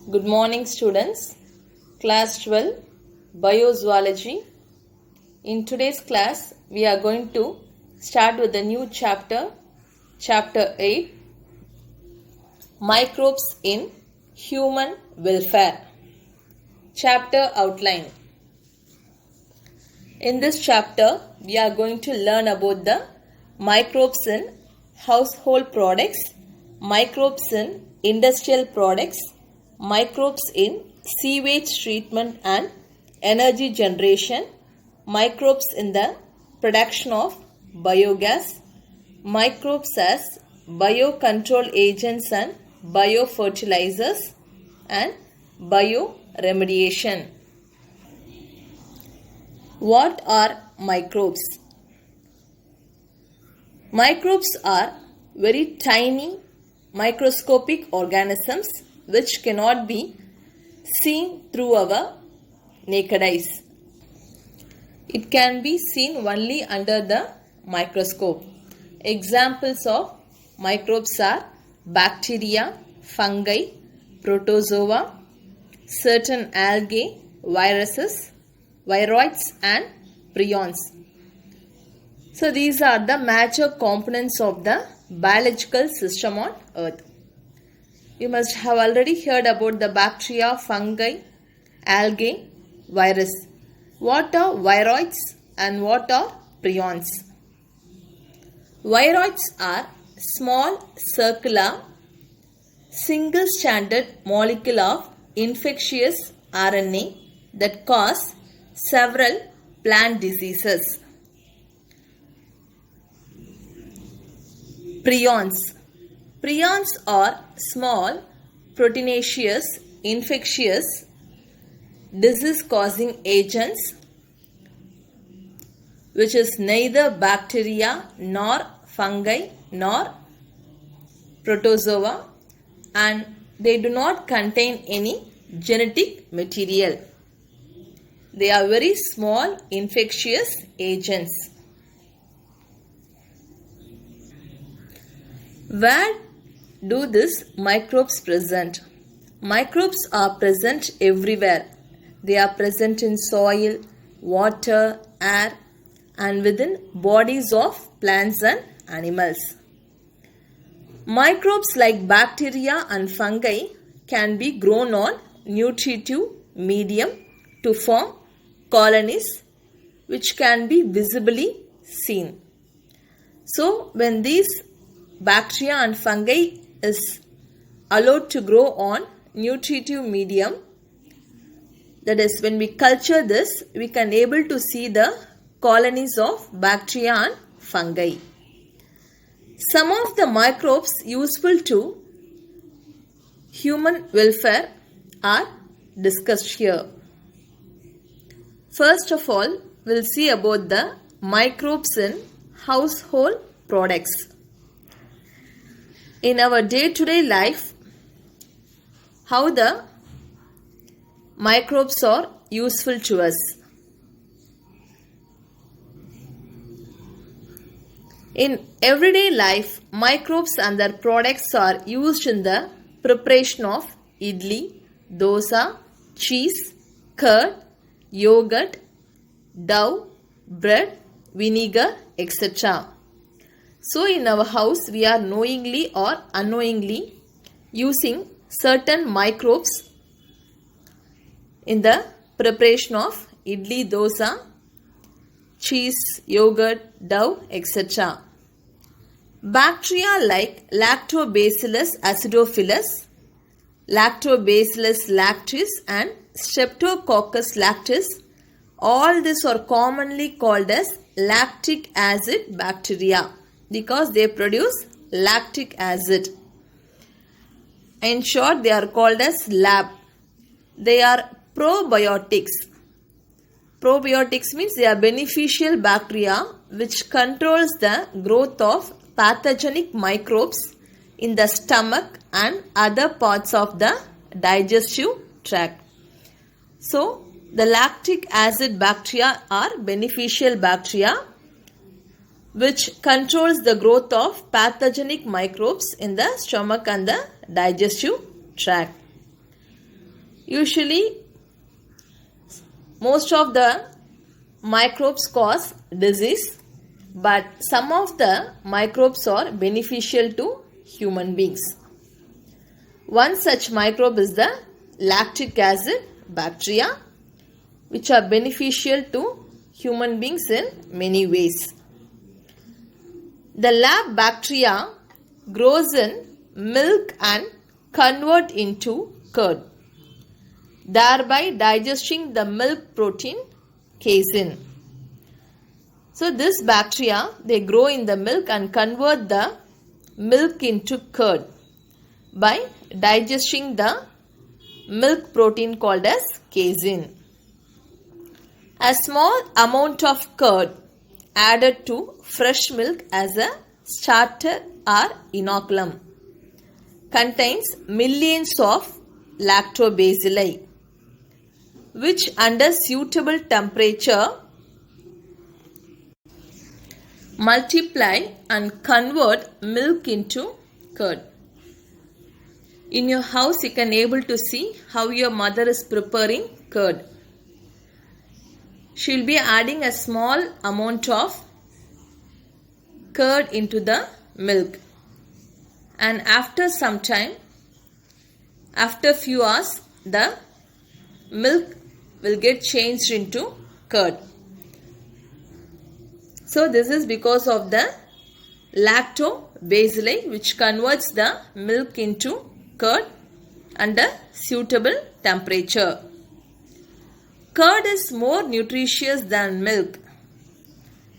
Good morning, students. Class 12 Biozoology. In today's class, we are going to start with a new chapter, Chapter 8, Microbes in Human Welfare. Chapter outline. In this chapter, we are going to learn about the microbes in household products, microbes in industrial products, microbes in sewage treatment and energy generation, microbes in the production of biogas, microbes as biocontrol agents and biofertilizers, and bioremediation. What are microbes? Microbes are very tiny microscopic organisms which cannot be seen through our naked eyes. It can be seen only under the microscope. Examples of microbes are bacteria, fungi, protozoa, certain algae, viruses, viroids and prions. So these are the major components of the biological system on Earth. You must have already heard about the bacteria, fungi, algae, virus. What are viroids and what are prions? Viroids are small circular single-stranded molecule of infectious RNA that cause several plant diseases. Prions. Prions are small, proteinaceous, infectious, disease-causing agents which is neither bacteria nor fungi nor protozoa, and they do not contain any genetic material. They are very small infectious agents. Where do these microbes present? Microbes are present everywhere. They are present in soil, water, air, and within bodies of plants and animals. Microbes like bacteria and fungi can be grown on nutritive medium to form colonies which can be visibly seen. So when these bacteria and fungi is allowed to grow on nutritive medium, that is, when we culture this, we can able to see the colonies of bacteria and fungi. Some of the microbes useful to human welfare are discussed here. First of all, we'll see about the microbes in household products. In our day-to-day life, how the microbes are useful to us. In everyday life, microbes and their products are used in the preparation of idli, dosa, cheese, curd, yogurt, dough, bread, vinegar, etc. So in our house, we are knowingly or unknowingly using certain microbes in the preparation of idli, dosa, cheese, yogurt, dough, etc. Bacteria like Lactobacillus acidophilus, Lactobacillus lactis and Streptococcus lactis, all these are commonly called as lactic acid bacteria because they produce lactic acid. In short, they are called as LAB. They are probiotics. Probiotics means they are beneficial bacteria which controls the growth of pathogenic microbes in the stomach and other parts of the digestive tract. So, the lactic acid bacteria are beneficial bacteria which controls the growth of pathogenic microbes in the stomach and the digestive tract. Usually, most of the microbes cause disease, but some of the microbes are beneficial to human beings. One such microbe is the lactic acid bacteria, which are beneficial to human beings in many ways. The lab bacteria grows in milk and convert into curd, thereby digesting the milk protein casein. So this bacteria, they grow in the milk and convert the milk into curd by digesting the milk protein called as casein. A small amount of curd added to fresh milk as a starter or inoculum contains millions of lactobacilli, which under suitable temperature multiply and convert milk into curd. In your house, you can able to see how your mother is preparing curd. She will be adding a small amount of curd into the milk, and after some time, after few hours, the milk will get changed into curd. So this is because of the lactobacilli, which converts the milk into curd under suitable temperature. Curd is more nutritious than milk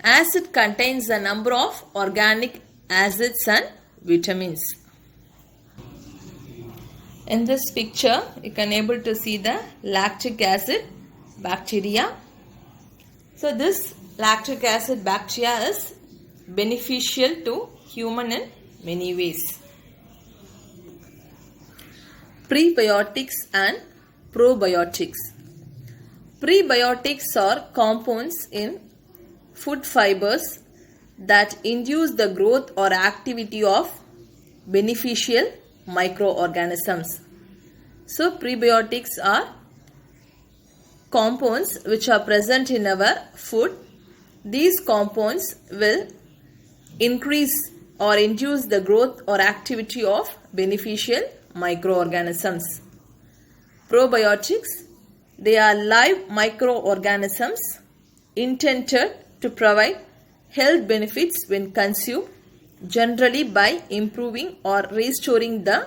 as it contains a number of organic acids and vitamins. In this picture, you can able to see the lactic acid bacteria. So this lactic acid bacteria is beneficial to human in many ways. Prebiotics and probiotics. Prebiotics are compounds in food fibers that induce the growth or activity of beneficial microorganisms. So prebiotics are compounds which are present in our food. These compounds will increase or induce the growth or activity of beneficial microorganisms. Probiotics, they are live microorganisms intended to provide health benefits when consumed, generally by improving or restoring the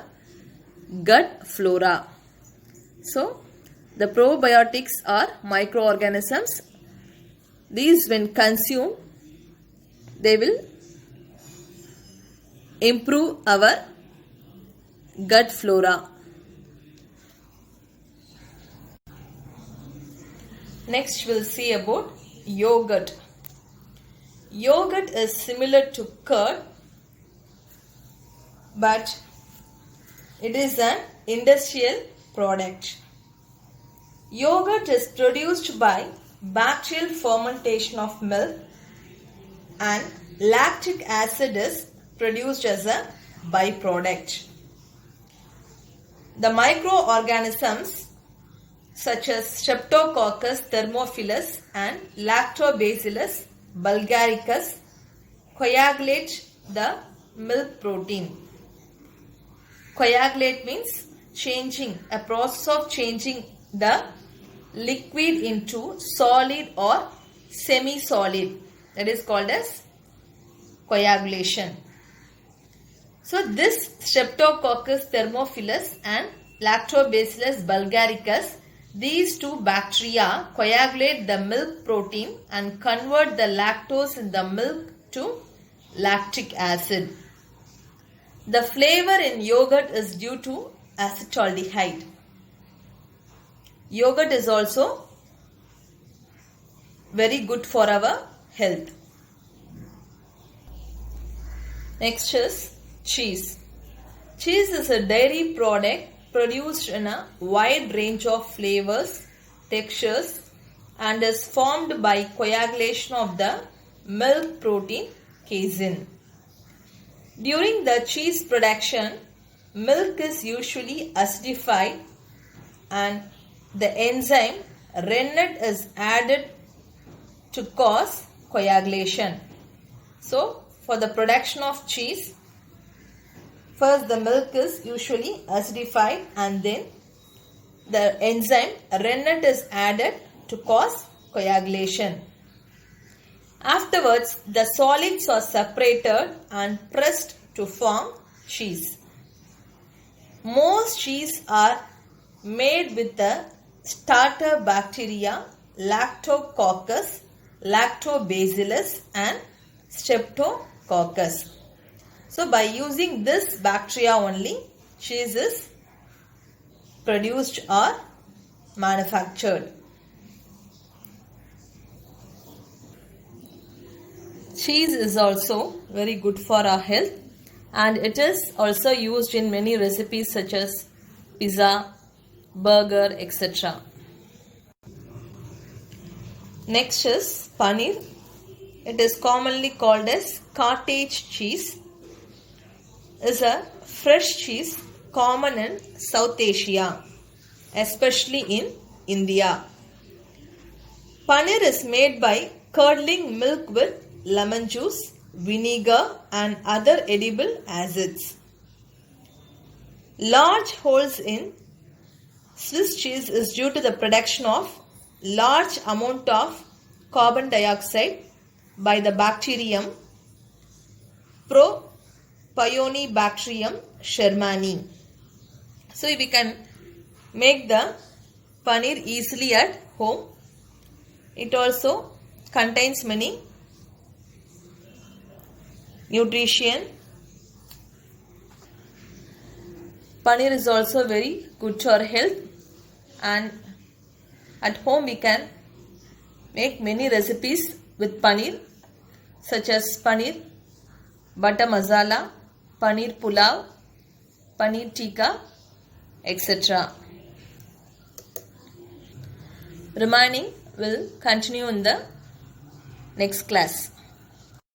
gut flora. So, the probiotics are microorganisms. These, when consumed, they will improve our gut flora. Next, we'll see about yogurt. Yogurt is similar to curd, but it is an industrial product. Yogurt is produced by bacterial fermentation of milk, and lactic acid is produced as a byproduct. The microorganisms such as Streptococcus thermophilus and Lactobacillus bulgaricus coagulate the milk protein. Coagulate means changing, a process of changing the liquid into solid or semi-solid. That is called as coagulation. So this Streptococcus thermophilus and Lactobacillus bulgaricus, these two bacteria coagulate the milk protein and convert the lactose in the milk to lactic acid. The flavor in yogurt is due to acetaldehyde. Yogurt is also very good for our health. Next is cheese. Cheese is a dairy product produced in a wide range of flavors, textures, and is formed by coagulation of the milk protein casein. During the cheese production, milk is usually acidified and the enzyme rennet is added to cause coagulation. So, for the production of cheese, first the milk is usually acidified and then the enzyme rennet is added to cause coagulation. Afterwards, the solids are separated and pressed to form cheese. Most cheese are made with the starter bacteria Lactococcus, Lactobacillus and Streptococcus. So by using this bacteria only, cheese is produced or manufactured. Cheese is also very good for our health, and it is also used in many recipes such as pizza, burger, etc. Next is paneer. It is commonly called as cottage cheese. It is a fresh cheese common in South Asia, especially in India. Paneer is made by curdling milk with lemon juice, vinegar and other edible acids. Large holes in Swiss cheese is due to the production of large amount of carbon dioxide by the bacterium Propionibacterium shermani. So we can make the paneer easily at home. It also contains many nutrition. Paneer is also very good to our health, and at home we can make many recipes with paneer such as paneer butter masala, paneer pulao, paneer tikka, etc. Remaining will continue in the next class.